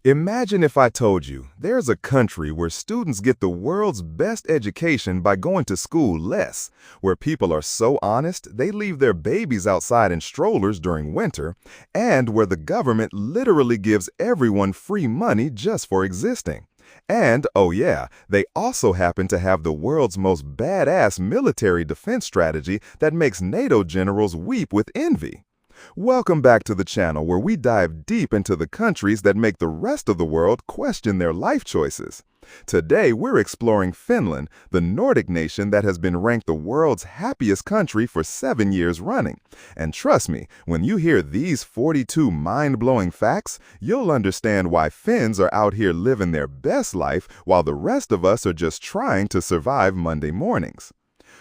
Imagine if I told you there's a country where students get the world's best education by going to school less, where people are so honest they leave their babies outside in strollers during winter, and where the government literally gives everyone free money just for existing. And, oh yeah, they also happen to have the world's most badass military defense strategy that makes NATO generals weep with envy. Welcome back to the channel where we dive deep into the countries that make the rest of the world question their life choices. Today, we're exploring Finland, the Nordic nation that has been ranked the world's happiest country for 7 years running. And trust me, when you hear these 42 mind-blowing facts, you'll understand why Finns are out here living their best life while the rest of us are just trying to survive Monday mornings.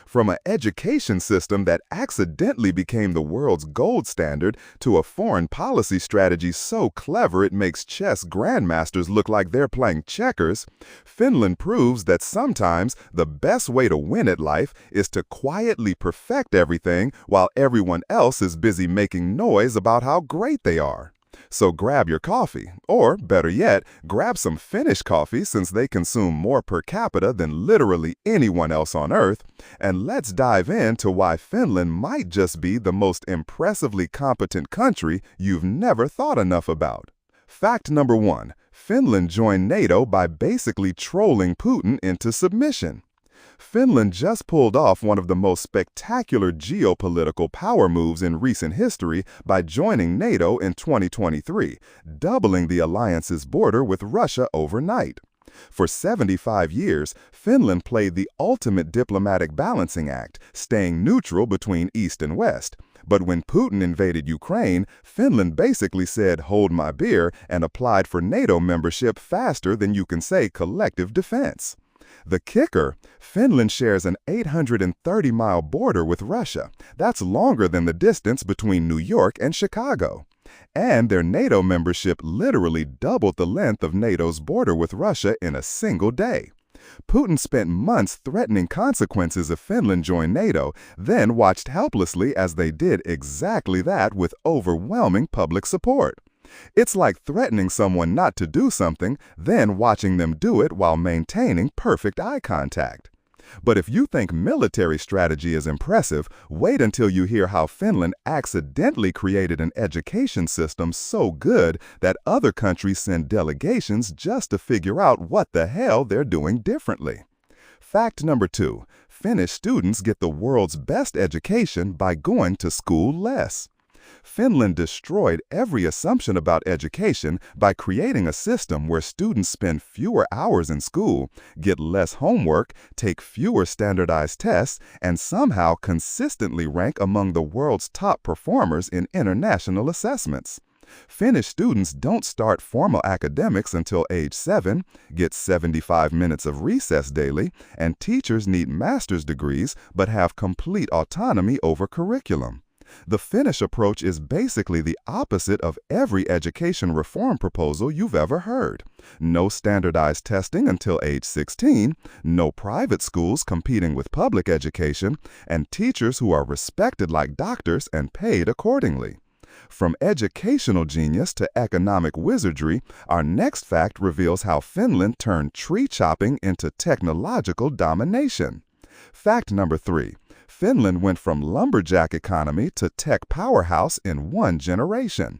From an education system that accidentally became the world's gold standard to a foreign policy strategy so clever it makes chess grandmasters look like they're playing checkers, Finland proves that sometimes the best way to win at life is to quietly perfect everything while everyone else is busy making noise about how great they are. So grab your coffee, or better yet, grab some Finnish coffee since they consume more per capita than literally anyone else on Earth, and let's dive into why Finland might just be the most impressively competent country you've never thought enough about. Fact number 1. Finland joined NATO by basically trolling Putin into submission. Finland just pulled off one of the most spectacular geopolitical power moves in recent history by joining NATO in 2023, doubling the alliance's border with Russia overnight. For 75 years, Finland played the ultimate diplomatic balancing act, staying neutral between East and West. But when Putin invaded Ukraine, Finland basically said, "Hold my beer," and applied for NATO membership faster than you can say collective defense. The kicker, Finland shares an 830-mile border with Russia. That's longer than the distance between New York and Chicago. And their NATO membership literally doubled the length of NATO's border with Russia in a single day. Putin spent months threatening consequences if Finland joined NATO, then watched helplessly as they did exactly that with overwhelming public support. It's like threatening someone not to do something, then watching them do it while maintaining perfect eye contact. But if you think military strategy is impressive, wait until you hear how Finland accidentally created an education system so good that other countries send delegations just to figure out what the hell they're doing differently. Fact number 2. Finnish students get the world's best education by going to school less. Finland destroyed every assumption about education by creating a system where students spend fewer hours in school, get less homework, take fewer standardized tests, and somehow consistently rank among the world's top performers in international assessments. Finnish students don't start formal academics until age 7, get 75 minutes of recess daily, and teachers need master's degrees but have complete autonomy over curriculum. The Finnish approach is basically the opposite of every education reform proposal you've ever heard. No standardized testing until age 16, no private schools competing with public education, and teachers who are respected like doctors and paid accordingly. From educational genius to economic wizardry, our next fact reveals how Finland turned tree chopping into technological domination. Fact number 3. Finland went from lumberjack economy to tech powerhouse in 1 generation.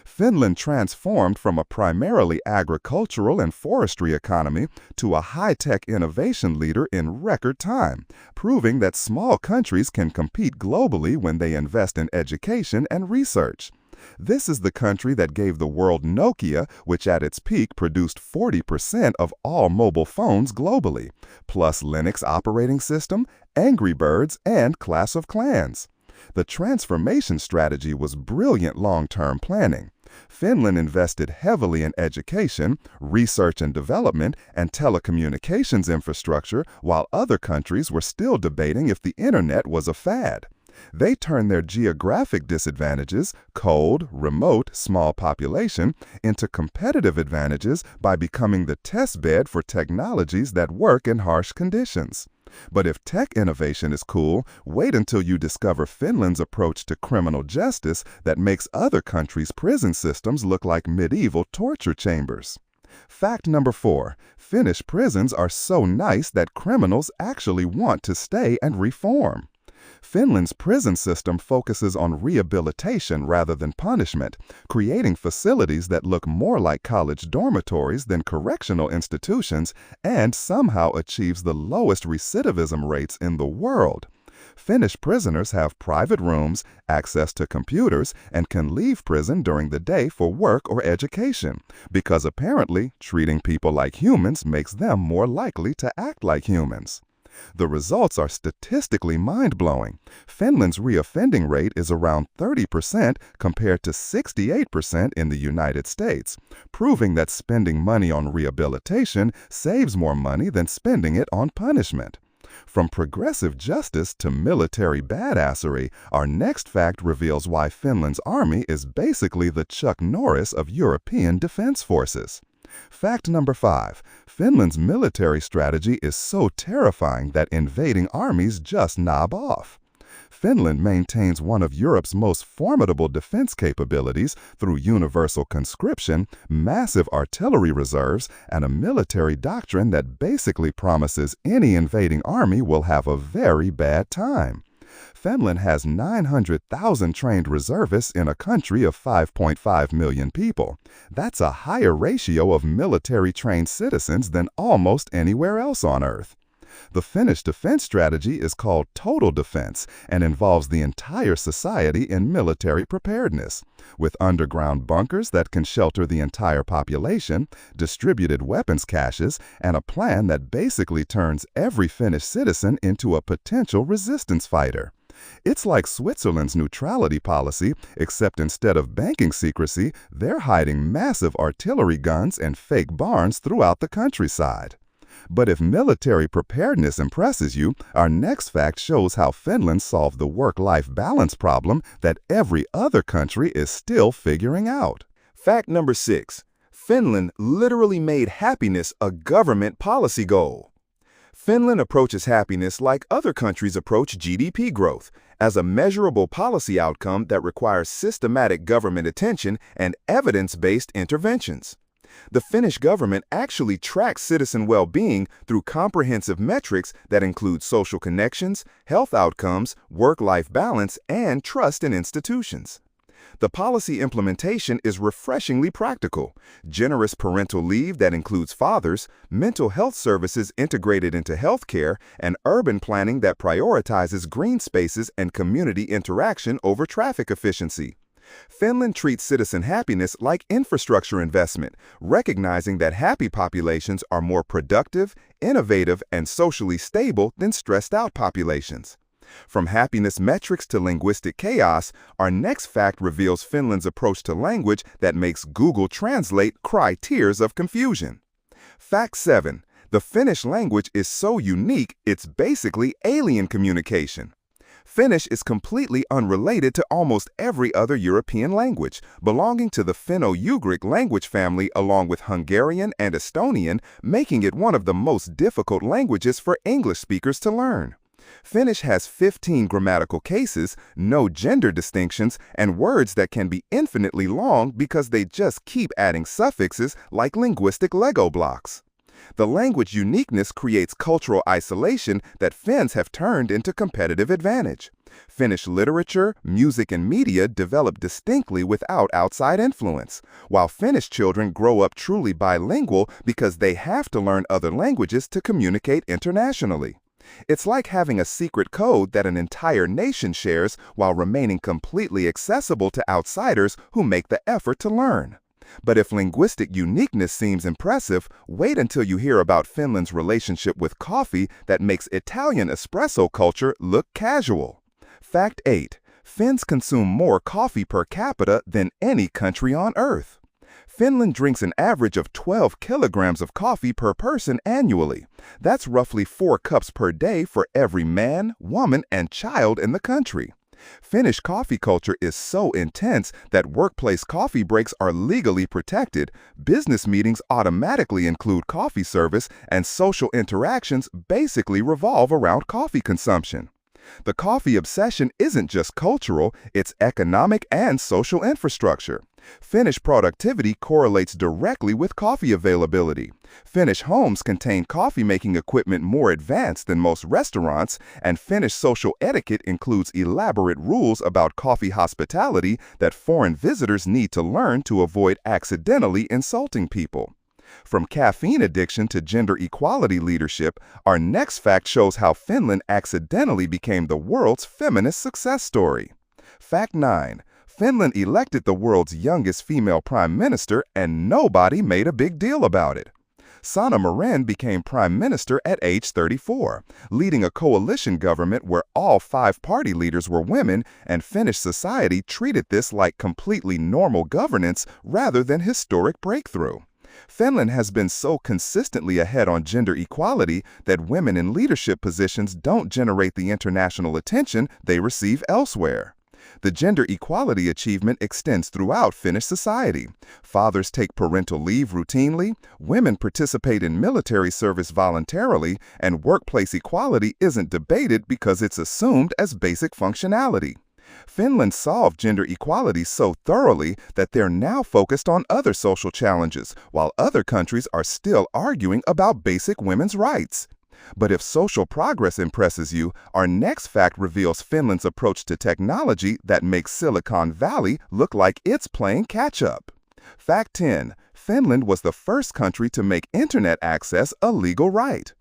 Finland transformed from a primarily agricultural and forestry economy to a high-tech innovation leader in record time, proving that small countries can compete globally when they invest in education and research. This is the country that gave the world Nokia, which at its peak produced 40% of all mobile phones globally, plus Linux operating system, Angry Birds, and Clash of Clans. The transformation strategy was brilliant long-term planning. Finland invested heavily in education, research and development, and telecommunications infrastructure, while other countries were still debating if the internet was a fad. They turned their geographic disadvantages, cold, remote, small population, into competitive advantages by becoming the test bed for technologies that work in harsh conditions. But if tech innovation is cool, wait until you discover Finland's approach to criminal justice that makes other countries' prison systems look like medieval torture chambers. Fact number 4, Finnish prisons are so nice that criminals actually want to stay and reform. Finland's prison system focuses on rehabilitation rather than punishment, creating facilities that look more like college dormitories than correctional institutions and somehow achieves the lowest recidivism rates in the world. Finnish prisoners have private rooms, access to computers, and can leave prison during the day for work or education, because apparently treating people like humans makes them more likely to act like humans. The results are statistically mind-blowing. Finland's reoffending rate is around 30% compared to 68% in the United States, proving that spending money on rehabilitation saves more money than spending it on punishment. From progressive justice to military badassery, our next fact reveals why Finland's army is basically the Chuck Norris of European defense forces. Fact number 5, Finland's military strategy is so terrifying that invading armies just knob off. Finland maintains one of Europe's most formidable defense capabilities through universal conscription, massive artillery reserves, and a military doctrine that basically promises any invading army will have a very bad time. Finland has 900,000 trained reservists in a country of 5.5 million people. That's a higher ratio of military-trained citizens than almost anywhere else on Earth. The Finnish defense strategy is called total defense and involves the entire society in military preparedness, with underground bunkers that can shelter the entire population, distributed weapons caches, and a plan that basically turns every Finnish citizen into a potential resistance fighter. It's like Switzerland's neutrality policy, except instead of banking secrecy, they're hiding massive artillery guns and fake barns throughout the countryside. But if military preparedness impresses you, our next fact shows how Finland solved the work-life balance problem that every other country is still figuring out. Fact number 6. Finland literally made happiness a government policy goal. Finland approaches happiness like other countries approach GDP growth, as a measurable policy outcome that requires systematic government attention and evidence-based interventions. The Finnish government actually tracks citizen well-being through comprehensive metrics that include social connections, health outcomes, work-life balance, and trust in institutions. The policy implementation is refreshingly practical. Generous parental leave that includes fathers, mental health services integrated into healthcare, and urban planning that prioritizes green spaces and community interaction over traffic efficiency. Finland treats citizen happiness like infrastructure investment, recognizing that happy populations are more productive, innovative, and socially stable than stressed-out populations. From happiness metrics to linguistic chaos, our next fact reveals Finland's approach to language that makes Google Translate cry tears of confusion. Fact 7. The Finnish language is so unique, it's basically alien communication. Finnish is completely unrelated to almost every other European language, belonging to the Finno-Ugric language family along with Hungarian and Estonian, making it one of the most difficult languages for English speakers to learn. Finnish has 15 grammatical cases, no gender distinctions, and words that can be infinitely long because they just keep adding suffixes like linguistic Lego blocks. The language uniqueness creates cultural isolation that Finns have turned into competitive advantage. Finnish literature, music, and media develop distinctly without outside influence, while Finnish children grow up truly bilingual because they have to learn other languages to communicate internationally. It's like having a secret code that an entire nation shares while remaining completely accessible to outsiders who make the effort to learn. But if linguistic uniqueness seems impressive, wait until you hear about Finland's relationship with coffee that makes Italian espresso culture look casual. Fact 8. Finns consume more coffee per capita than any country on Earth. Finland drinks an average of 12 kilograms of coffee per person annually. That's roughly 4 cups per day for every man, woman, and child in the country. Finnish coffee culture is so intense that workplace coffee breaks are legally protected, business meetings automatically include coffee service, and social interactions basically revolve around coffee consumption. The coffee obsession isn't just cultural, it's economic and social infrastructure. Finnish productivity correlates directly with coffee availability. Finnish homes contain coffee-making equipment more advanced than most restaurants, and Finnish social etiquette includes elaborate rules about coffee hospitality that foreign visitors need to learn to avoid accidentally insulting people. From caffeine addiction to gender equality leadership, our next fact shows how Finland accidentally became the world's feminist success story. Fact 9. Finland elected the world's youngest female prime minister and nobody made a big deal about it. Sanna Marin became prime minister at age 34, leading a coalition government where all 5 party leaders were women, and Finnish society treated this like completely normal governance rather than historic breakthrough. Finland has been so consistently ahead on gender equality that women in leadership positions don't generate the international attention they receive elsewhere. The gender equality achievement extends throughout Finnish society. Fathers take parental leave routinely, women participate in military service voluntarily, and workplace equality isn't debated because it's assumed as basic functionality. Finland solved gender equality so thoroughly that they're now focused on other social challenges, while other countries are still arguing about basic women's rights. But if social progress impresses you, our next fact reveals Finland's approach to technology that makes Silicon Valley look like it's playing catch-up. Fact 10. Finland was the first country to make internet access a legal right.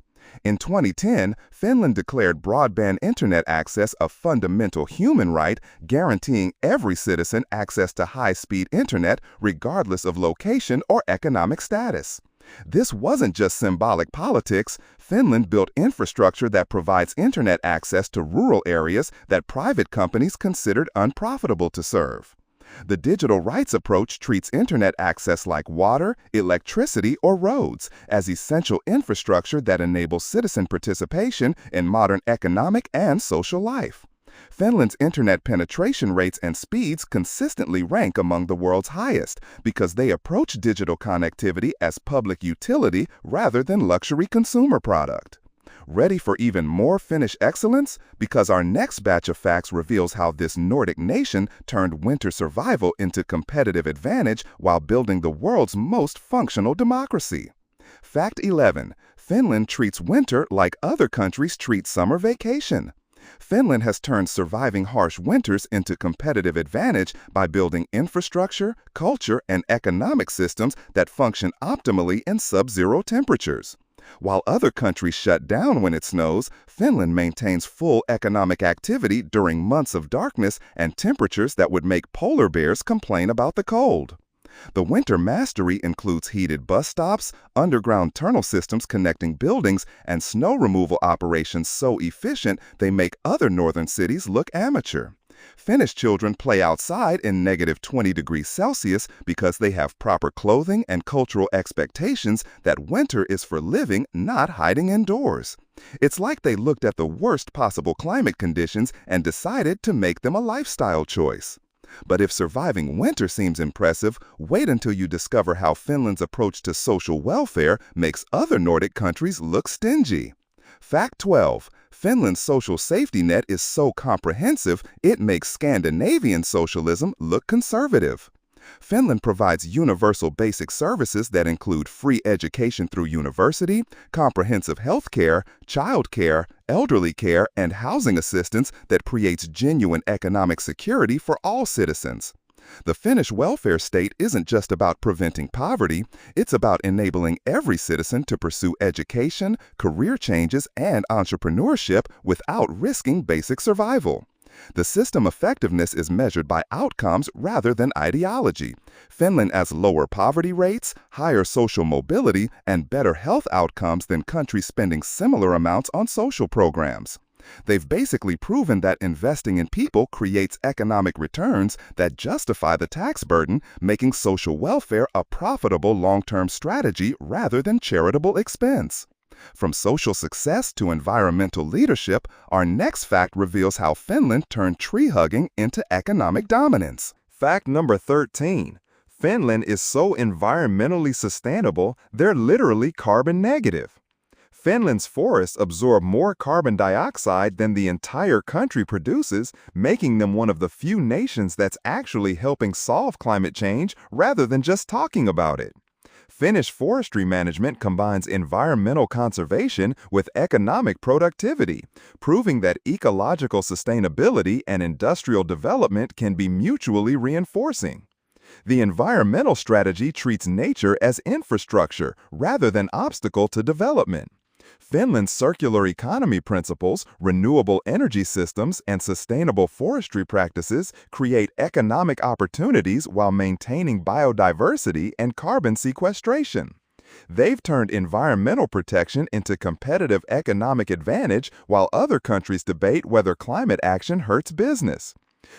In 2010, Finland declared broadband internet access a fundamental human right, guaranteeing every citizen access to high-speed internet regardless of location or economic status. This wasn't just symbolic politics. Finland built infrastructure that provides internet access to rural areas that private companies considered unprofitable to serve. The digital rights approach treats internet access like water, electricity, or roads as essential infrastructure that enables citizen participation in modern economic and social life. Finland's internet penetration rates and speeds consistently rank among the world's highest because they approach digital connectivity as public utility rather than luxury consumer product. Ready for even more Finnish excellence? Because our next batch of facts reveals how this Nordic nation turned winter survival into competitive advantage while building the world's most functional democracy. Fact 11. Finland treats winter like other countries treat summer vacation. Finland has turned surviving harsh winters into competitive advantage by building infrastructure, culture, and economic systems that function optimally in sub-zero temperatures. While other countries shut down when it snows, Finland maintains full economic activity during months of darkness and temperatures that would make polar bears complain about the cold. The winter mastery includes heated bus stops, underground tunnel systems connecting buildings, and snow removal operations so efficient they make other northern cities look amateur. Finnish children play outside in -20°C because they have proper clothing and cultural expectations that winter is for living, not hiding indoors. It's like they looked at the worst possible climate conditions and decided to make them a lifestyle choice. But if surviving winter seems impressive, wait until you discover how Finland's approach to social welfare makes other Nordic countries look stingy. Fact 12. Finland's social safety net is so comprehensive, it makes Scandinavian socialism look conservative. Finland provides universal basic services that include free education through university, comprehensive health care, child care, elderly care, and housing assistance that creates genuine economic security for all citizens. The Finnish welfare state isn't just about preventing poverty, it's about enabling every citizen to pursue education, career changes, and entrepreneurship without risking basic survival. The system effectiveness is measured by outcomes rather than ideology. Finland has lower poverty rates, higher social mobility, and better health outcomes than countries spending similar amounts on social programs. They've basically proven that investing in people creates economic returns that justify the tax burden, making social welfare a profitable long-term strategy rather than charitable expense. From social success to environmental leadership, our next fact reveals how Finland turned tree hugging into economic dominance. Fact number 13. Finland is so environmentally sustainable, they're literally carbon negative. Finland's forests absorb more carbon dioxide than the entire country produces, making them one of the few nations that's actually helping solve climate change rather than just talking about it. Finnish forestry management combines environmental conservation with economic productivity, proving that ecological sustainability and industrial development can be mutually reinforcing. The environmental strategy treats nature as infrastructure rather than obstacle to development. Finland's circular economy principles, renewable energy systems, and sustainable forestry practices create economic opportunities while maintaining biodiversity and carbon sequestration. They've turned environmental protection into competitive economic advantage while other countries debate whether climate action hurts business.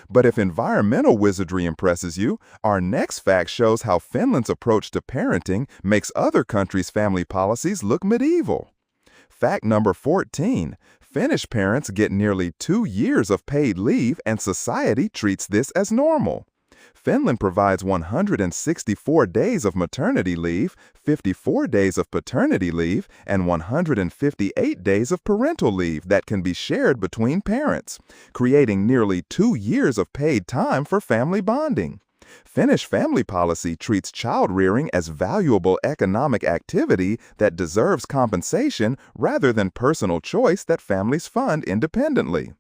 But if environmental wizardry impresses you, our next fact shows how Finland's approach to parenting makes other countries' family policies look medieval. Fact number 14. Finnish parents get nearly 2 years of paid leave and society treats this as normal. Finland provides 164 days of maternity leave, 54 days of paternity leave, and 158 days of parental leave that can be shared between parents, creating nearly 2 years of paid time for family bonding. Finnish family policy treats child-rearing as valuable economic activity that deserves compensation rather than personal choice that families fund independently.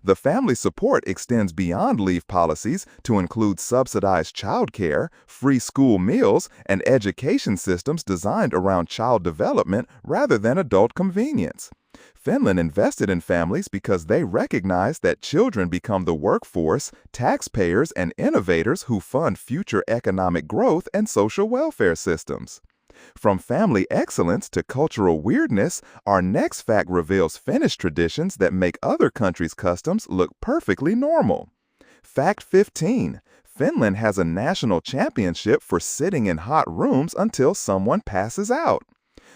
The family support extends beyond leave policies to include subsidized childcare, free school meals, and education systems designed around child development rather than adult convenience. Finland invested in families because they recognize that children become the workforce, taxpayers, and innovators who fund future economic growth and social welfare systems. From family excellence to cultural weirdness, our next fact reveals Finnish traditions that make other countries' customs look perfectly normal. Fact 15. Finland has a national championship for sitting in hot rooms until someone passes out.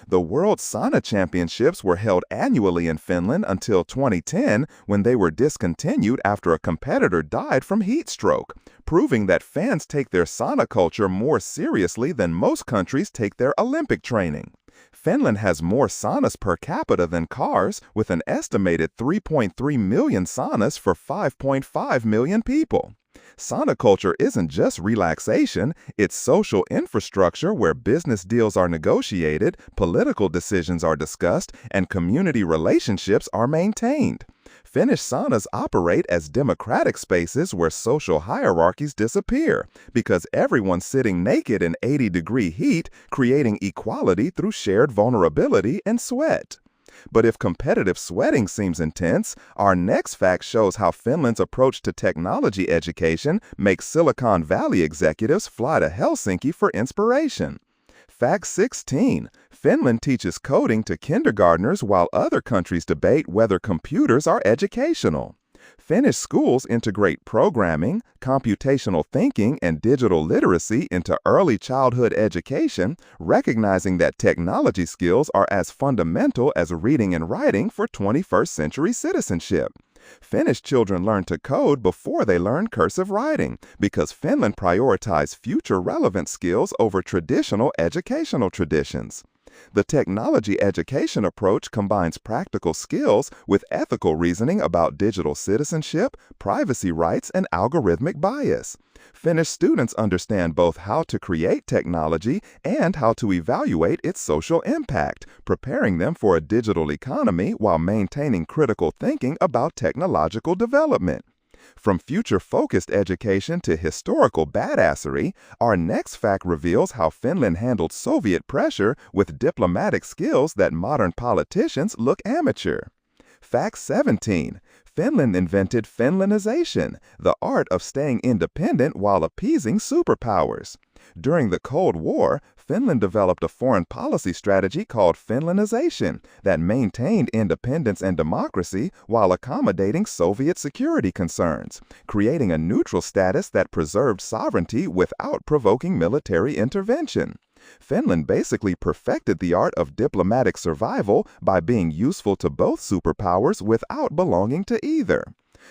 The World Sauna Championships were held annually in Finland until 2010 when they were discontinued after a competitor died from heat stroke, proving that fans take their sauna culture more seriously than most countries take their Olympic training. Finland has more saunas per capita than cars, with an estimated 3.3 million saunas for 5.5 million people. Sauna culture isn't just relaxation, it's social infrastructure where business deals are negotiated, political decisions are discussed, and community relationships are maintained. Finnish saunas operate as democratic spaces where social hierarchies disappear, because everyone's sitting naked in 80-degree heat, creating equality through shared vulnerability and sweat. But if competitive sweating seems intense, our next fact shows how Finland's approach to technology education makes Silicon Valley executives fly to Helsinki for inspiration. Fact 16. Finland teaches coding to kindergartners while other countries debate whether computers are educational. Finnish schools integrate programming, computational thinking, and digital literacy into early childhood education, recognizing that technology skills are as fundamental as reading and writing for 21st century citizenship. Finnish children learn to code before they learn cursive writing because Finland prioritizes future relevant skills over traditional educational traditions. The technology education approach combines practical skills with ethical reasoning about digital citizenship, privacy rights, and algorithmic bias. Finnish students understand both how to create technology and how to evaluate its social impact, preparing them for a digital economy while maintaining critical thinking about technological development. From future-focused education to historical badassery, our next fact reveals how Finland handled Soviet pressure with diplomatic skills that modern politicians look amateur. Fact 17. Finland invented Finlandization, the art of staying independent while appeasing superpowers. During the Cold War, Finland developed a foreign policy strategy called Finlandization that maintained independence and democracy while accommodating Soviet security concerns, creating a neutral status that preserved sovereignty without provoking military intervention. Finland basically perfected the art of diplomatic survival by being useful to both superpowers without belonging to either.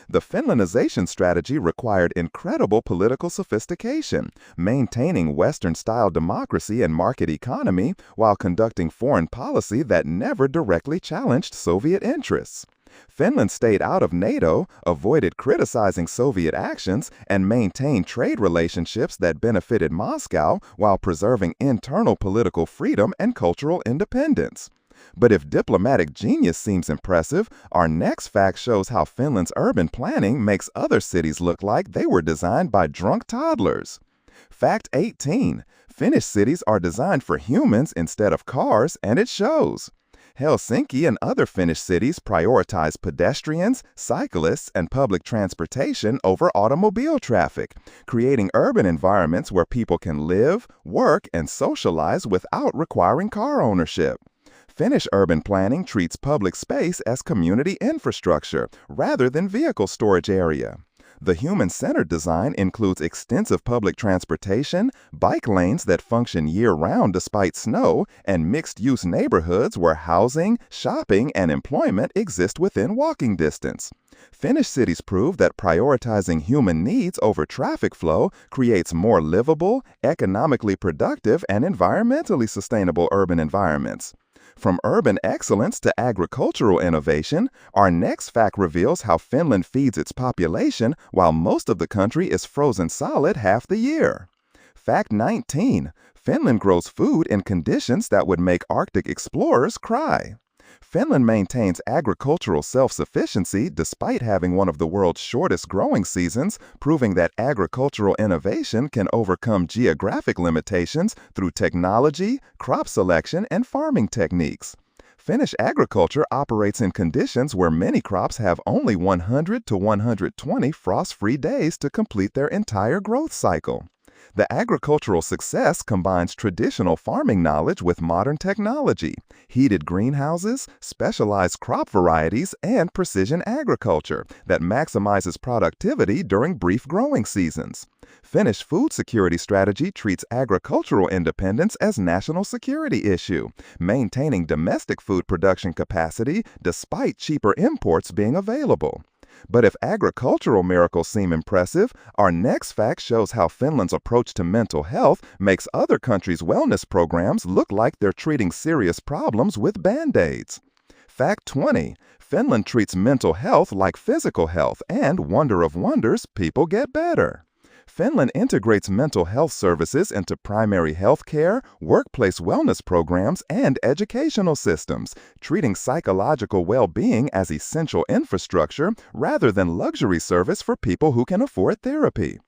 The Finlandization strategy required incredible political sophistication, maintaining Western-style democracy and market economy while conducting foreign policy that never directly challenged Soviet interests. Finland stayed out of NATO, avoided criticizing Soviet actions, and maintained trade relationships that benefited Moscow while preserving internal political freedom and cultural independence. But if diplomatic genius seems impressive, our next fact shows how Finland's urban planning makes other cities look like they were designed by drunk toddlers. Fact 18. Finnish cities are designed for humans instead of cars, and it shows. Helsinki and other Finnish cities prioritize pedestrians, cyclists, and public transportation over automobile traffic, creating urban environments where people can live, work, and socialize without requiring car ownership. Finnish urban planning treats public space as community infrastructure rather than vehicle storage area. The human-centered design includes extensive public transportation, bike lanes that function year-round despite snow, and mixed-use neighborhoods where housing, shopping, and employment exist within walking distance. Finnish cities prove that prioritizing human needs over traffic flow creates more livable, economically productive, and environmentally sustainable urban environments. From urban excellence to agricultural innovation, our next fact reveals how Finland feeds its population while most of the country is frozen solid half the year. Fact 19. Finland grows food in conditions that would make Arctic explorers cry. Finland maintains agricultural self-sufficiency despite having one of the world's shortest growing seasons, proving that agricultural innovation can overcome geographic limitations through technology, crop selection, and farming techniques. Finnish agriculture operates in conditions where many crops have only 100 to 120 frost-free days to complete their entire growth cycle. The agricultural success combines traditional farming knowledge with modern technology, heated greenhouses, specialized crop varieties, and precision agriculture that maximizes productivity during brief growing seasons. Finnish food security strategy treats agricultural independence as national security issue, maintaining domestic food production capacity despite cheaper imports being available. But if agricultural miracles seem impressive, our next fact shows how Finland's approach to mental health makes other countries' wellness programs look like they're treating serious problems with Band-Aids. Fact 20. Finland treats mental health like physical health, and wonder of wonders, people get better. Finland integrates mental health services into primary health care, workplace wellness programs, and educational systems, treating psychological well-being as essential infrastructure rather than luxury service for people who can afford therapy.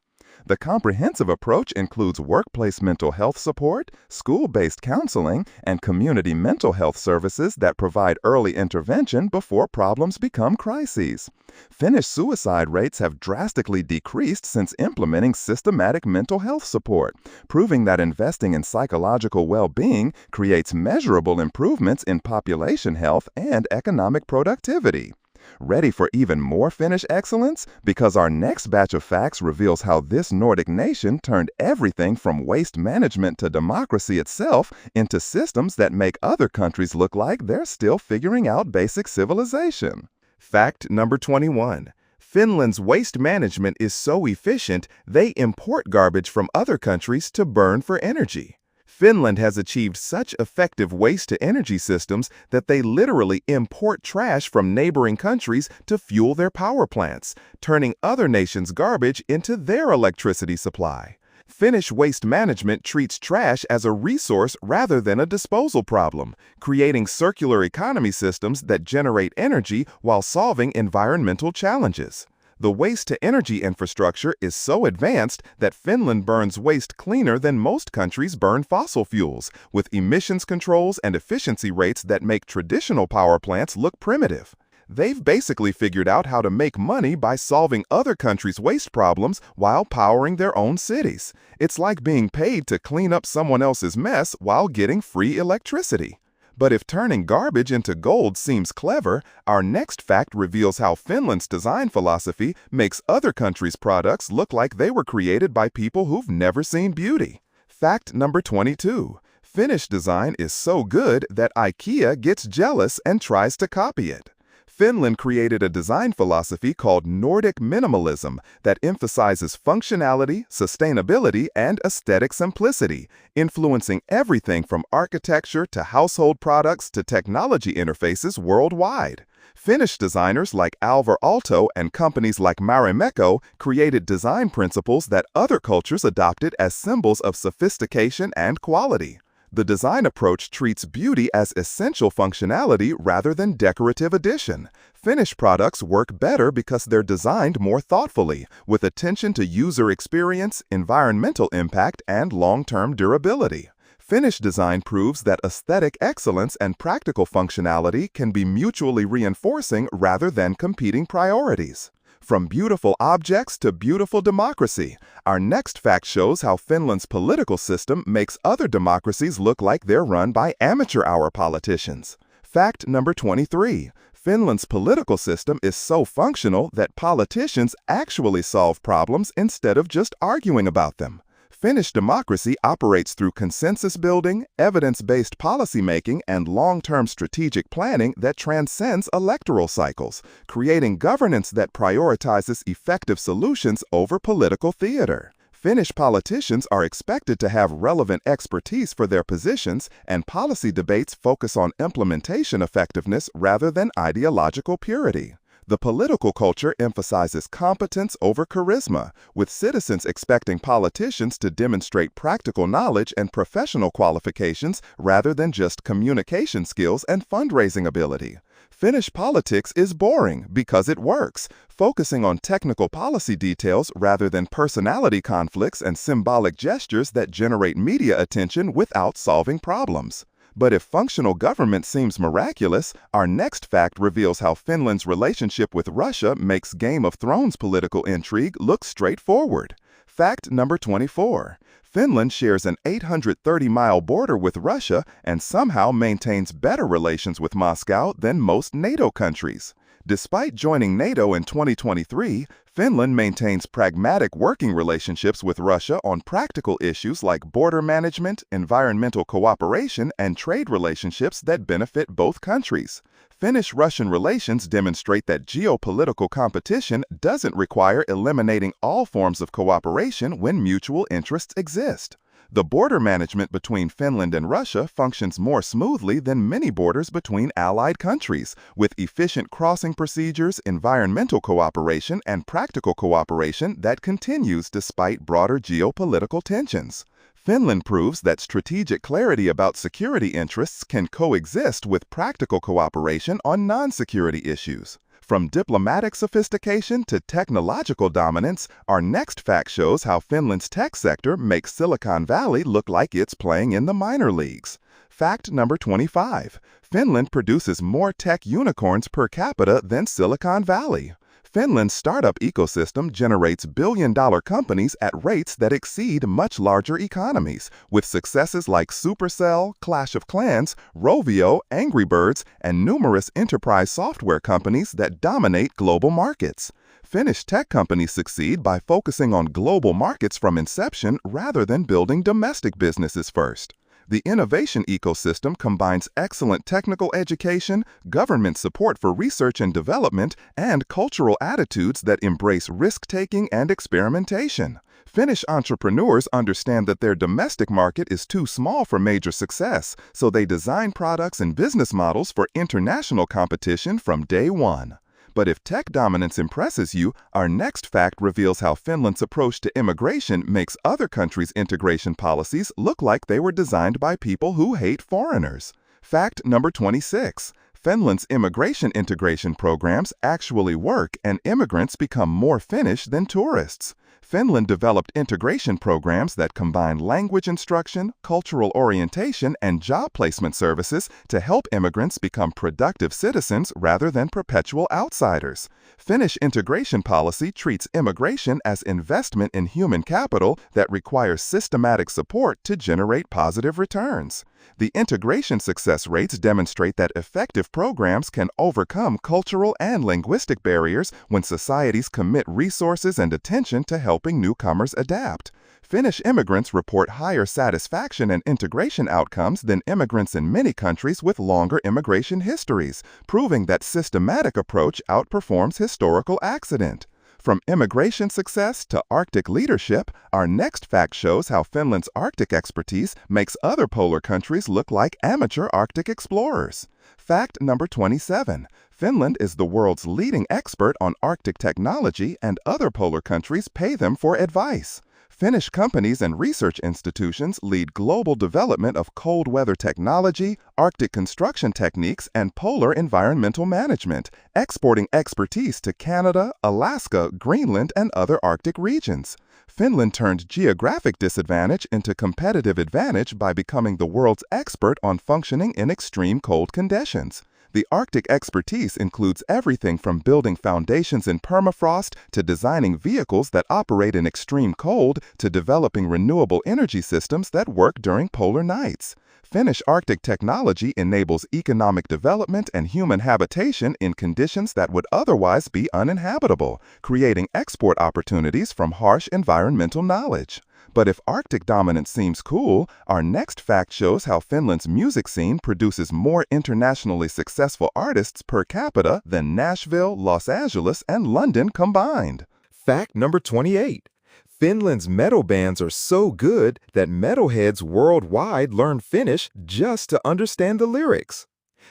The comprehensive approach includes workplace mental health support, school-based counseling, and community mental health services that provide early intervention before problems become crises. Finnish suicide rates have drastically decreased since implementing systematic mental health support, proving that investing in psychological well-being creates measurable improvements in population health and economic productivity. Ready for even more Finnish excellence? Because our next batch of facts reveals how this Nordic nation turned everything from waste management to democracy itself into systems that make other countries look like they're still figuring out basic civilization. Fact number 21. Finland's waste management is so efficient, they import garbage from other countries to burn for energy. Finland has achieved such effective waste-to-energy systems that they literally import trash from neighboring countries to fuel their power plants, turning other nations' garbage into their electricity supply. Finnish waste management treats trash as a resource rather than a disposal problem, creating circular economy systems that generate energy while solving environmental challenges. The waste-to-energy infrastructure is so advanced that Finland burns waste cleaner than most countries burn fossil fuels, with emissions controls and efficiency rates that make traditional power plants look primitive. They've basically figured out how to make money by solving other countries' waste problems while powering their own cities. It's like being paid to clean up someone else's mess while getting free electricity. But if turning garbage into gold seems clever, our next fact reveals how Finland's design philosophy makes other countries' products look like they were created by people who've never seen beauty. Fact number 22. Finnish design is so good that IKEA gets jealous and tries to copy it. Finland created a design philosophy called Nordic minimalism that emphasizes functionality, sustainability, and aesthetic simplicity, influencing everything from architecture to household products to technology interfaces worldwide. Finnish designers like Alvar Aalto and companies like Marimekko created design principles that other cultures adopted as symbols of sophistication and quality. The design approach treats beauty as essential functionality rather than decorative addition. Finnish products work better because they're designed more thoughtfully, with attention to user experience, environmental impact, and long-term durability. Finnish design proves that aesthetic excellence and practical functionality can be mutually reinforcing rather than competing priorities. From beautiful objects to beautiful democracy, our next fact shows how Finland's political system makes other democracies look like they're run by amateur-hour politicians. Fact number 23. Finland's political system is so functional that politicians actually solve problems instead of just arguing about them. Finnish democracy operates through consensus building, evidence-based policymaking, and long-term strategic planning that transcends electoral cycles, creating governance that prioritizes effective solutions over political theater. Finnish politicians are expected to have relevant expertise for their positions, and policy debates focus on implementation effectiveness rather than ideological purity. The political culture emphasizes competence over charisma, with citizens expecting politicians to demonstrate practical knowledge and professional qualifications rather than just communication skills and fundraising ability. Finnish politics is boring because it works, focusing on technical policy details rather than personality conflicts and symbolic gestures that generate media attention without solving problems. But if functional government seems miraculous, our next fact reveals how Finland's relationship with Russia makes Game of Thrones political intrigue look straightforward. Fact number 24. Finland shares an 830-mile border with Russia and somehow maintains better relations with Moscow than most NATO countries. Despite joining NATO in 2023, Finland maintains pragmatic working relationships with Russia on practical issues like border management, environmental cooperation, and trade relationships that benefit both countries. Finnish-Russian relations demonstrate that geopolitical competition doesn't require eliminating all forms of cooperation when mutual interests exist. The border management between Finland and Russia functions more smoothly than many borders between allied countries, with efficient crossing procedures, environmental cooperation, and practical cooperation that continues despite broader geopolitical tensions. Finland proves that strategic clarity about security interests can coexist with practical cooperation on non-security issues. From diplomatic sophistication to technological dominance, our next fact shows how Finland's tech sector makes Silicon Valley look like it's playing in the minor leagues. Fact number 25. Finland produces more tech unicorns per capita than Silicon Valley. Finland's startup ecosystem generates billion-dollar companies at rates that exceed much larger economies, with successes like Supercell, Clash of Clans, Rovio, Angry Birds, and numerous enterprise software companies that dominate global markets. Finnish tech companies succeed by focusing on global markets from inception rather than building domestic businesses first. The innovation ecosystem combines excellent technical education, government support for research and development, and cultural attitudes that embrace risk-taking and experimentation. Finnish entrepreneurs understand that their domestic market is too small for major success, so they design products and business models for international competition from day one. But if tech dominance impresses you, our next fact reveals how Finland's approach to immigration makes other countries' integration policies look like they were designed by people who hate foreigners. Fact number 26. Finland's immigration integration programs actually work and immigrants become more Finnish than tourists. Finland developed integration programs that combine language instruction, cultural orientation, and job placement services to help immigrants become productive citizens rather than perpetual outsiders. Finnish integration policy treats immigration as investment in human capital that requires systematic support to generate positive returns. The integration success rates demonstrate that effective programs can overcome cultural and linguistic barriers when societies commit resources and attention to helping newcomers adapt. Finnish immigrants report higher satisfaction and integration outcomes than immigrants in many countries with longer immigration histories, proving that systematic approach outperforms historical accident. From immigration success to Arctic leadership, our next fact shows how Finland's Arctic expertise makes other polar countries look like amateur Arctic explorers. Fact number 27. Finland is the world's leading expert on Arctic technology, and other polar countries pay them for advice. Finnish companies and research institutions lead global development of cold weather technology, Arctic construction techniques, and polar environmental management, exporting expertise to Canada, Alaska, Greenland, and other Arctic regions. Finland turned geographic disadvantage into competitive advantage by becoming the world's expert on functioning in extreme cold conditions. The Arctic expertise includes everything from building foundations in permafrost to designing vehicles that operate in extreme cold to developing renewable energy systems that work during polar nights. Finnish Arctic technology enables economic development and human habitation in conditions that would otherwise be uninhabitable, creating export opportunities from harsh environmental knowledge. But if Arctic dominance seems cool, our next fact shows how Finland's music scene produces more internationally successful artists per capita than Nashville, Los Angeles, and London combined. Fact number 28. Finland's metal bands are so good that metalheads worldwide learn Finnish just to understand the lyrics.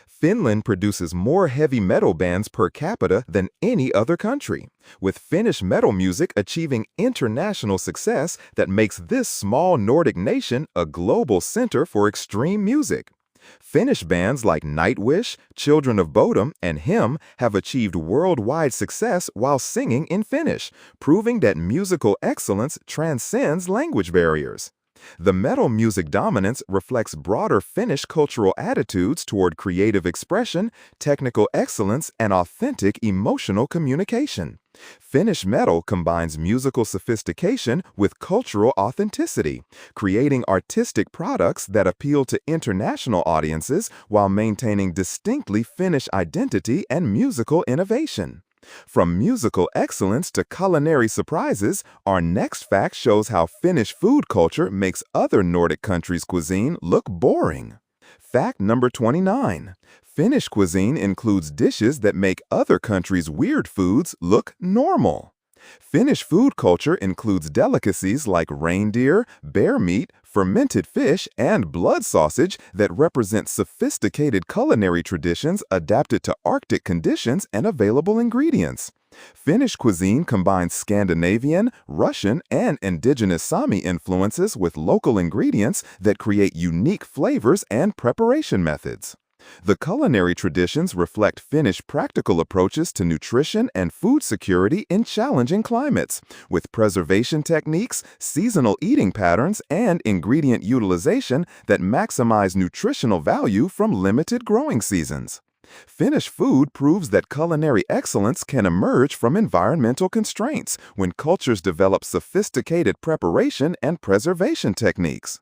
Finland produces more heavy metal bands per capita than any other country, with Finnish metal music achieving international success that makes this small Nordic nation a global center for extreme music. Finnish bands like Nightwish, Children of Bodom, and Him have achieved worldwide success while singing in Finnish, proving that musical excellence transcends language barriers. The metal music dominance reflects broader Finnish cultural attitudes toward creative expression, technical excellence, and authentic emotional communication. Finnish metal combines musical sophistication with cultural authenticity, creating artistic products that appeal to international audiences while maintaining distinctly Finnish identity and musical innovation. From musical excellence to culinary surprises, our next fact shows how Finnish food culture makes other Nordic countries' cuisine look boring. Fact number 29. Finnish cuisine includes dishes that make other countries' weird foods look normal. Finnish food culture includes delicacies like reindeer, bear meat, fermented fish, and blood sausage that represent sophisticated culinary traditions adapted to Arctic conditions and available ingredients. Finnish cuisine combines Scandinavian, Russian, and indigenous Sami influences with local ingredients that create unique flavors and preparation methods. The culinary traditions reflect Finnish practical approaches to nutrition and food security in challenging climates, with preservation techniques, seasonal eating patterns, and ingredient utilization that maximize nutritional value from limited growing seasons. Finnish food proves that culinary excellence can emerge from environmental constraints when cultures develop sophisticated preparation and preservation techniques.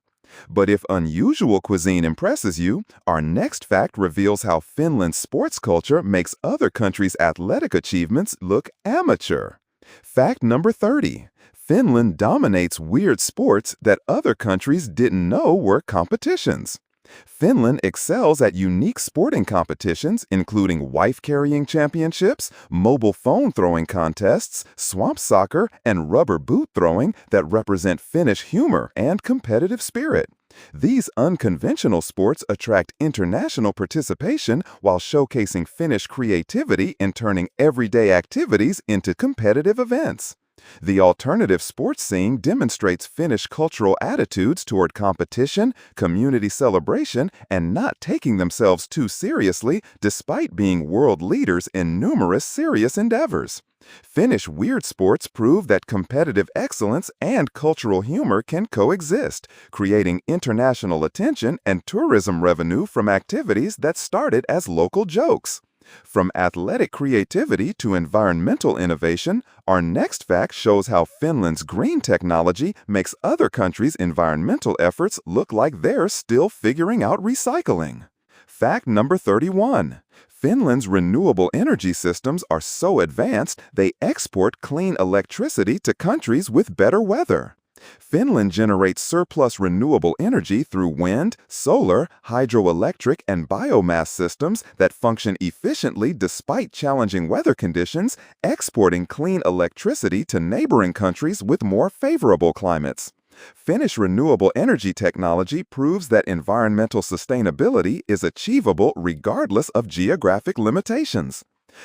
But if unusual cuisine impresses you, our next fact reveals how Finland's sports culture makes other countries' athletic achievements look amateur. Fact number 30. Finland dominates weird sports that other countries didn't know were competitions. Finland excels at unique sporting competitions, including wife-carrying championships, mobile phone throwing contests, swamp soccer, and rubber boot throwing that represent Finnish humor and competitive spirit. These unconventional sports attract international participation while showcasing Finnish creativity in turning everyday activities into competitive events. The alternative sports scene demonstrates Finnish cultural attitudes toward competition, community celebration, and not taking themselves too seriously despite being world leaders in numerous serious endeavors. Finnish weird sports prove that competitive excellence and cultural humor can coexist, creating international attention and tourism revenue from activities that started as local jokes. From athletic creativity to environmental innovation, our next fact shows how Finland's green technology makes other countries' environmental efforts look like they're still figuring out recycling. Fact number 31. Finland's renewable energy systems are so advanced they export clean electricity to countries with better weather. Finland generates surplus renewable energy through wind, solar, hydroelectric, and biomass systems that function efficiently despite challenging weather conditions, exporting clean electricity to neighboring countries with more favorable climates. Finnish renewable energy technology proves that environmental sustainability is achievable regardless of geographic limitations.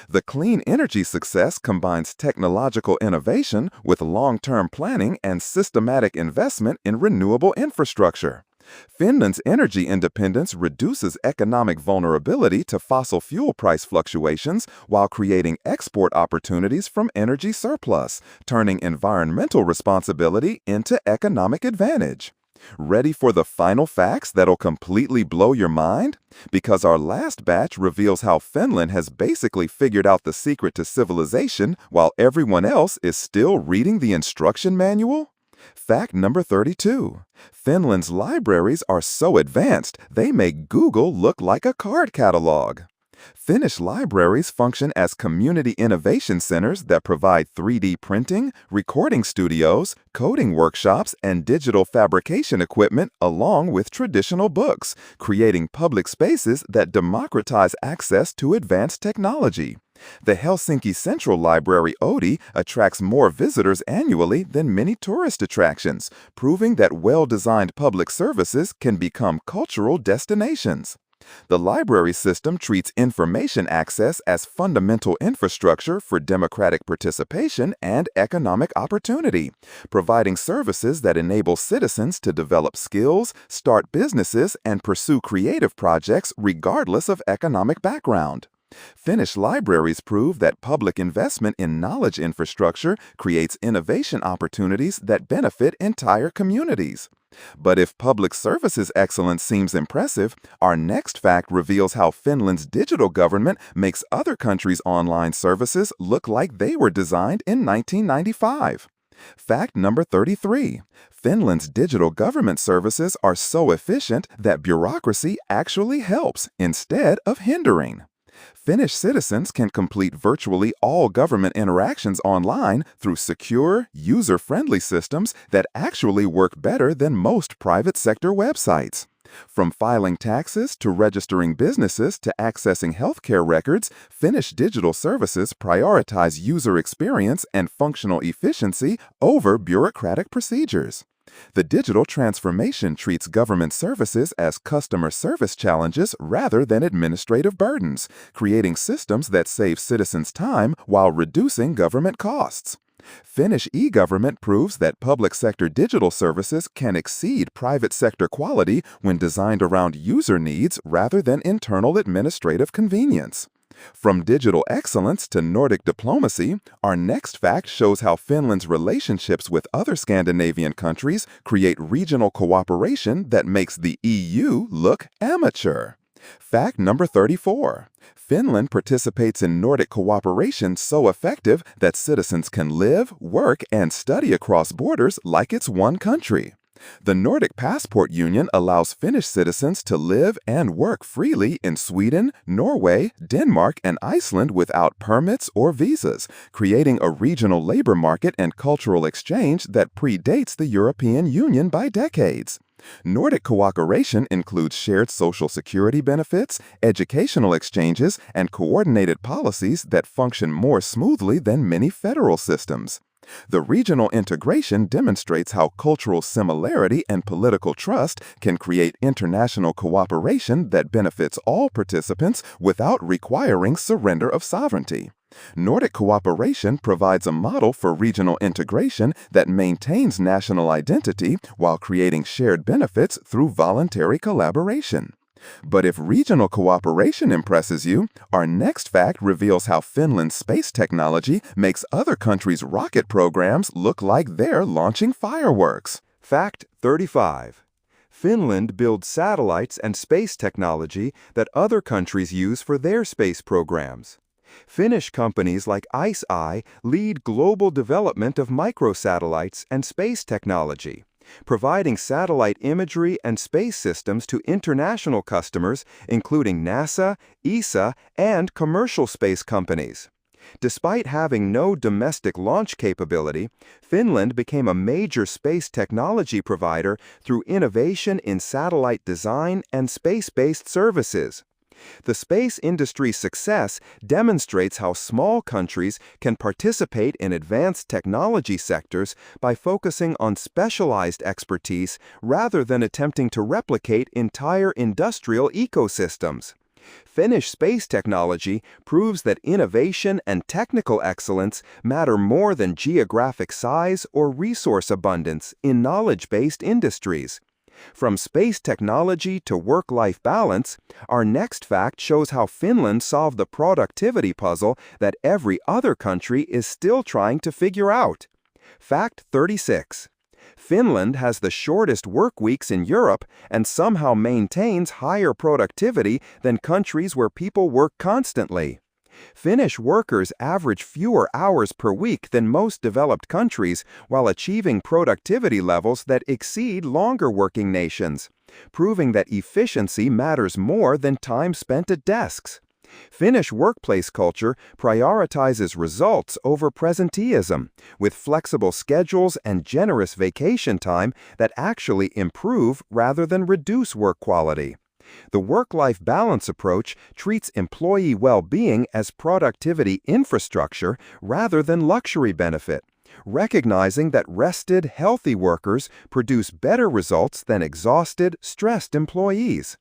The clean energy success combines technological innovation with long-term planning and systematic investment in renewable infrastructure. Finland's energy independence reduces economic vulnerability to fossil fuel price fluctuations while creating export opportunities from energy surplus, turning environmental responsibility into economic advantage. Ready for the final facts that'll completely blow your mind? Because our last batch reveals how Finland has basically figured out the secret to civilization while everyone else is still reading the instruction manual? Fact number 32. Finland's libraries are so advanced, they make Google look like a card catalog. Finnish libraries function as community innovation centers that provide 3D printing, recording studios, coding workshops, and digital fabrication equipment along with traditional books, creating public spaces that democratize access to advanced technology. The Helsinki Central Library Oodi attracts more visitors annually than many tourist attractions, proving that well-designed public services can become cultural destinations. The library system treats information access as fundamental infrastructure for democratic participation and economic opportunity, providing services that enable citizens to develop skills, start businesses, and pursue creative projects regardless of economic background. Finnish libraries prove that public investment in knowledge infrastructure creates innovation opportunities that benefit entire communities. But if public services excellence seems impressive, our next fact reveals how Finland's digital government makes other countries' online services look like they were designed in 1995. Fact number 33. Finland's digital government services are so efficient that bureaucracy actually helps instead of hindering. Finnish citizens can complete virtually all government interactions online through secure, user-friendly systems that actually work better than most private sector websites. From filing taxes to registering businesses to accessing healthcare records, Finnish digital services prioritize user experience and functional efficiency over bureaucratic procedures. The digital transformation treats government services as customer service challenges rather than administrative burdens, creating systems that save citizens time while reducing government costs. Finnish e-government proves that public sector digital services can exceed private sector quality when designed around user needs rather than internal administrative convenience. From digital excellence to Nordic diplomacy, our next fact shows how Finland's relationships with other Scandinavian countries create regional cooperation that makes the EU look amateur. Fact number 34. Finland participates in Nordic cooperation so effective that citizens can live, work, and study across borders like it's one country. The Nordic Passport Union allows Finnish citizens to live and work freely in Sweden, Norway, Denmark, and Iceland without permits or visas, creating a regional labor market and cultural exchange that predates the European Union by decades. Nordic cooperation includes shared social security benefits, educational exchanges, and coordinated policies that function more smoothly than many federal systems. The regional integration demonstrates how cultural similarity and political trust can create international cooperation that benefits all participants without requiring surrender of sovereignty. Nordic cooperation provides a model for regional integration that maintains national identity while creating shared benefits through voluntary collaboration. But if regional cooperation impresses you, our next fact reveals how Finland's space technology makes other countries' rocket programs look like they're launching fireworks. Fact 35. Finland builds satellites and space technology that other countries use for their space programs. Finnish companies like ICEYE lead global development of microsatellites and space technology, providing satellite imagery and space systems to international customers, including NASA, ESA, and commercial space companies. Despite having no domestic launch capability, Finland became a major space technology provider through innovation in satellite design and space-based services. The space industry's success demonstrates how small countries can participate in advanced technology sectors by focusing on specialized expertise rather than attempting to replicate entire industrial ecosystems. Finnish space technology proves that innovation and technical excellence matter more than geographic size or resource abundance in knowledge-based industries. From space technology to work-life balance, our next fact shows how Finland solved the productivity puzzle that every other country is still trying to figure out. Fact 36. Finland has the shortest work weeks in Europe and somehow maintains higher productivity than countries where people work constantly. Finnish workers average fewer hours per week than most developed countries while achieving productivity levels that exceed longer working nations, proving that efficiency matters more than time spent at desks. Finnish workplace culture prioritizes results over presenteeism, with flexible schedules and generous vacation time that actually improve rather than reduce work quality. The work-life balance approach treats employee well-being as productivity infrastructure rather than luxury benefit, recognizing that rested, healthy workers produce better results than exhausted, stressed employees.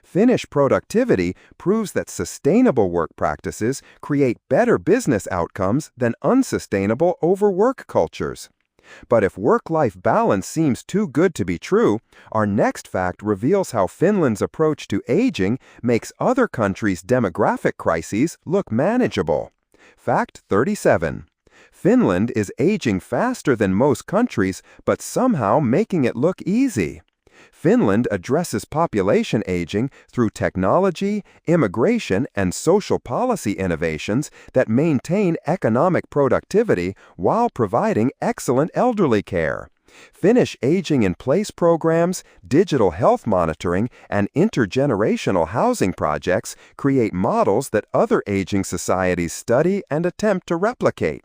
Finnish productivity proves that sustainable work practices create better business outcomes than unsustainable overwork cultures. But if work-life balance seems too good to be true, our next fact reveals how Finland's approach to aging makes other countries' demographic crises look manageable. Fact 37. Finland is aging faster than most countries, but somehow making it look easy. Finland addresses population aging through technology, immigration, and social policy innovations that maintain economic productivity while providing excellent elderly care. Finnish aging-in-place programs, digital health monitoring, and intergenerational housing projects create models that other aging societies study and attempt to replicate.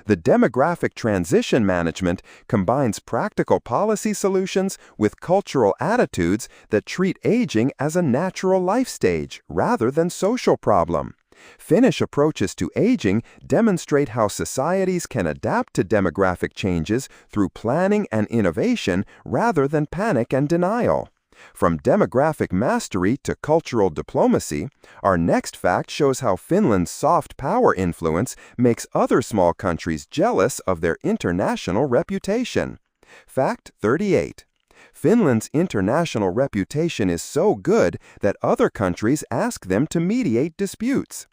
The demographic transition management combines practical policy solutions with cultural attitudes that treat aging as a natural life stage rather than social problem. Finnish approaches to aging demonstrate how societies can adapt to demographic changes through planning and innovation rather than panic and denial. From demographic mastery to cultural diplomacy, our next fact shows how Finland's soft power influence makes other small countries jealous of their international reputation. Fact 38. Finland's international reputation is so good that other countries ask them to mediate disputes.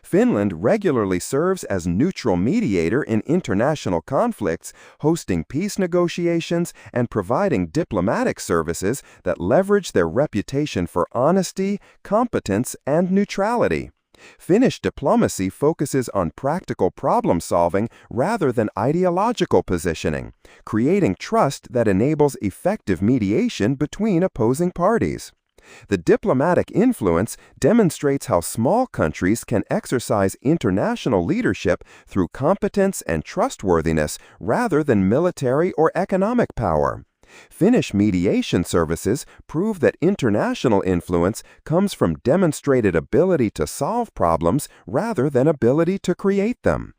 Finland regularly serves as neutral mediator in international conflicts, hosting peace negotiations and providing diplomatic services that leverage their reputation for honesty, competence, and neutrality. Finnish diplomacy focuses on practical problem-solving rather than ideological positioning, creating trust that enables effective mediation between opposing parties. The diplomatic influence demonstrates how small countries can exercise international leadership through competence and trustworthiness rather than military or economic power. Finnish mediation services prove that international influence comes from demonstrated ability to solve problems rather than ability to create them.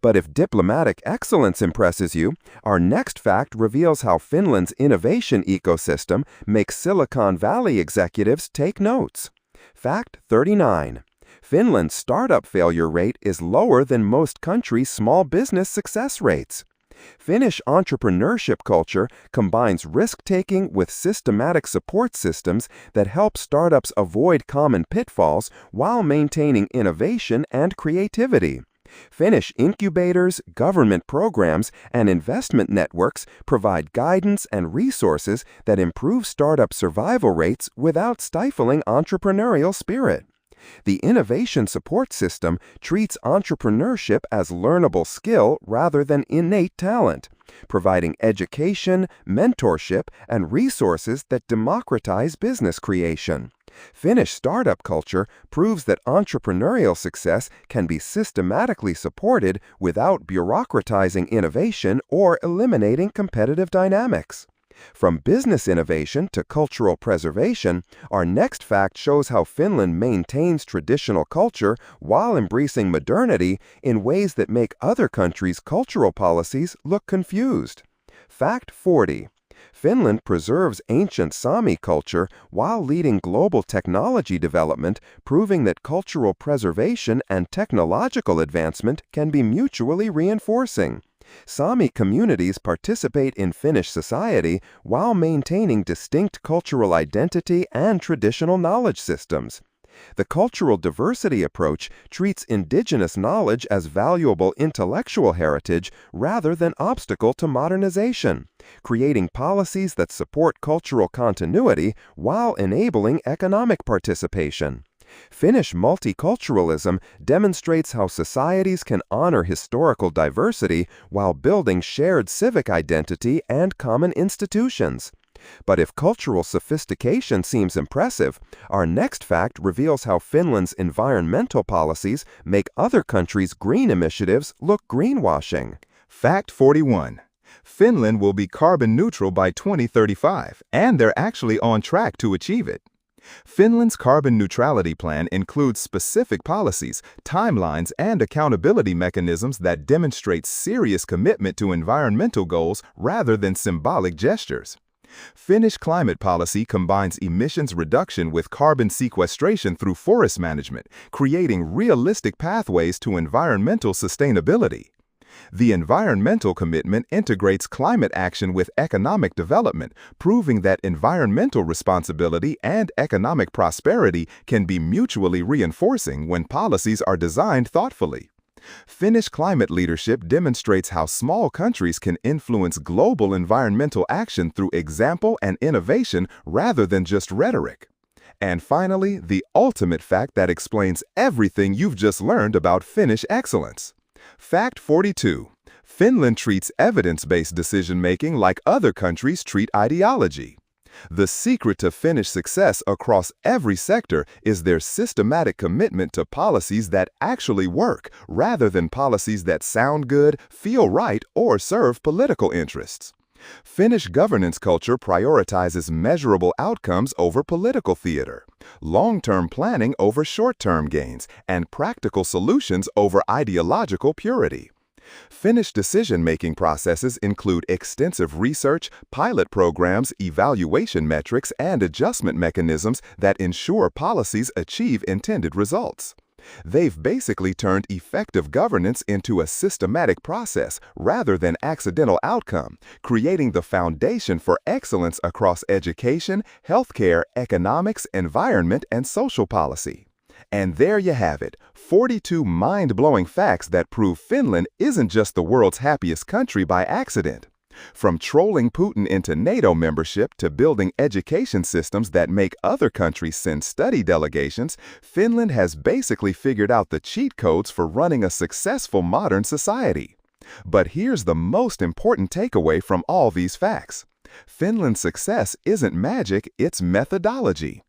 But if diplomatic excellence impresses you, our next fact reveals how Finland's innovation ecosystem makes Silicon Valley executives take notes. Fact 39. Finland's startup failure rate is lower than most countries' small business success rates. Finnish entrepreneurship culture combines risk-taking with systematic support systems that help startups avoid common pitfalls while maintaining innovation and creativity. Finnish incubators, government programs, and investment networks provide guidance and resources that improve startup survival rates without stifling entrepreneurial spirit. The innovation support system treats entrepreneurship as learnable skill rather than innate talent, providing education, mentorship, and resources that democratize business creation. Finnish startup culture proves that entrepreneurial success can be systematically supported without bureaucratizing innovation or eliminating competitive dynamics. From business innovation to cultural preservation, our next fact shows how Finland maintains traditional culture while embracing modernity in ways that make other countries' cultural policies look confused. Fact 40. Finland preserves ancient Sami culture while leading global technology development, proving that cultural preservation and technological advancement can be mutually reinforcing. Sami communities participate in Finnish society while maintaining distinct cultural identity and traditional knowledge systems. The cultural diversity approach treats indigenous knowledge as valuable intellectual heritage rather than obstacle to modernization, creating policies that support cultural continuity while enabling economic participation. Finnish multiculturalism demonstrates how societies can honor historical diversity while building shared civic identity and common institutions. But if cultural sophistication seems impressive, our next fact reveals how Finland's environmental policies make other countries' green initiatives look greenwashing. Fact 41. Finland will be carbon neutral by 2035, and they're actually on track to achieve it. Finland's carbon neutrality plan includes specific policies, timelines, and accountability mechanisms that demonstrate serious commitment to environmental goals rather than symbolic gestures. Finnish climate policy combines emissions reduction with carbon sequestration through forest management, creating realistic pathways to environmental sustainability. The environmental commitment integrates climate action with economic development, proving that environmental responsibility and economic prosperity can be mutually reinforcing when policies are designed thoughtfully. Finnish climate leadership demonstrates how small countries can influence global environmental action through example and innovation rather than just rhetoric. And finally, the ultimate fact that explains everything you've just learned about Finnish excellence. Fact 42. Finland treats evidence-based decision-making like other countries treat ideology. The secret to Finnish success across every sector is their systematic commitment to policies that actually work, rather than policies that sound good, feel right, or serve political interests. Finnish governance culture prioritizes measurable outcomes over political theater, long-term planning over short-term gains, and practical solutions over ideological purity. Finnish decision-making processes include extensive research, pilot programs, evaluation metrics, and adjustment mechanisms that ensure policies achieve intended results. They've basically turned effective governance into a systematic process rather than accidental outcome, creating the foundation for excellence across education, healthcare, economics, environment, and social policy. And there you have it, 42 mind-blowing facts that prove Finland isn't just the world's happiest country by accident. From trolling Putin into NATO membership to building education systems that make other countries send study delegations, Finland has basically figured out the cheat codes for running a successful modern society. But here's the most important takeaway from all these facts. Finland's success isn't magic, it's methodology.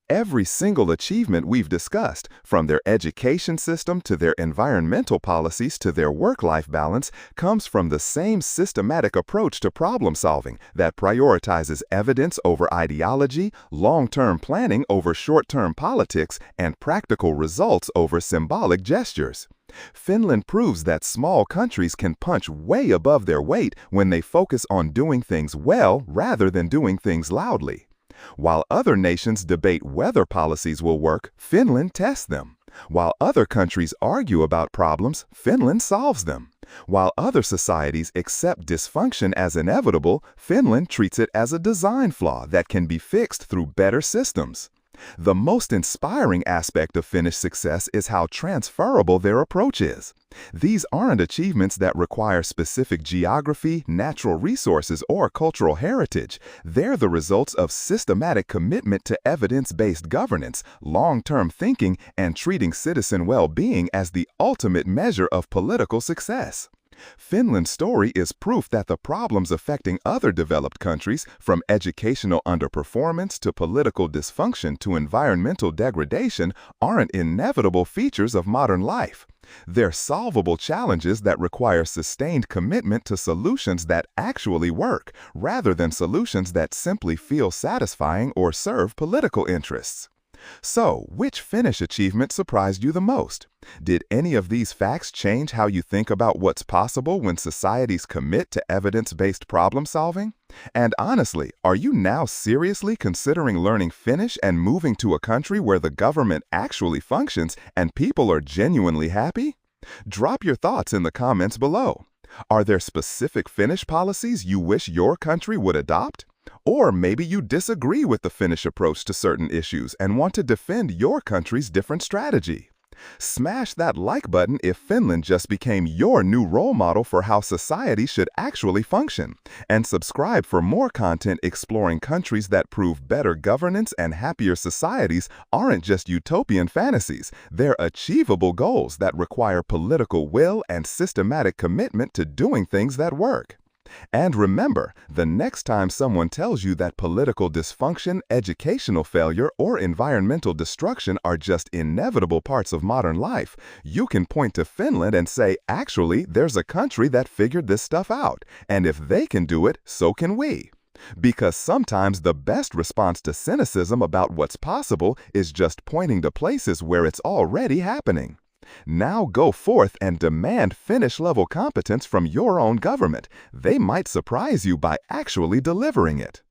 Every single achievement we've discussed, from their education system to their environmental policies to their work-life balance, comes from the same systematic approach to problem solving that prioritizes evidence over ideology, long-term planning over short-term politics, and practical results over symbolic gestures. Finland proves that small countries can punch way above their weight when they focus on doing things well rather than doing things loudly. While other nations debate whether policies will work, Finland tests them. While other countries argue about problems, Finland solves them. While other societies accept dysfunction as inevitable, Finland treats it as a design flaw that can be fixed through better systems. The most inspiring aspect of Finnish success is how transferable their approach is. These aren't achievements that require specific geography, natural resources, or cultural heritage. They're the results of systematic commitment to evidence-based governance, long-term thinking, and treating citizen well-being as the ultimate measure of political success. Finland's story is proof that the problems affecting other developed countries, from educational underperformance to political dysfunction to environmental degradation, aren't inevitable features of modern life. They're solvable challenges that require sustained commitment to solutions that actually work, rather than solutions that simply feel satisfying or serve political interests. So, which Finnish achievement surprised you the most? Did any of these facts change how you think about what's possible when societies commit to evidence-based problem solving? And honestly, are you now seriously considering learning Finnish and moving to a country where the government actually functions and people are genuinely happy? Drop your thoughts in the comments below. Are there specific Finnish policies you wish your country would adopt? Or maybe you disagree with the Finnish approach to certain issues and want to defend your country's different strategy. Smash that like button if Finland just became your new role model for how society should actually function. And subscribe for more content exploring countries that prove better governance and happier societies aren't just utopian fantasies. They're achievable goals that require political will and systematic commitment to doing things that work. And remember, the next time someone tells you that political dysfunction, educational failure, or environmental destruction are just inevitable parts of modern life, you can point to Finland and say, actually, there's a country that figured this stuff out, and if they can do it, so can we. Because sometimes the best response to cynicism about what's possible is just pointing to places where it's already happening. Now go forth and demand Finnish-level competence from your own government. They might surprise you by actually delivering it.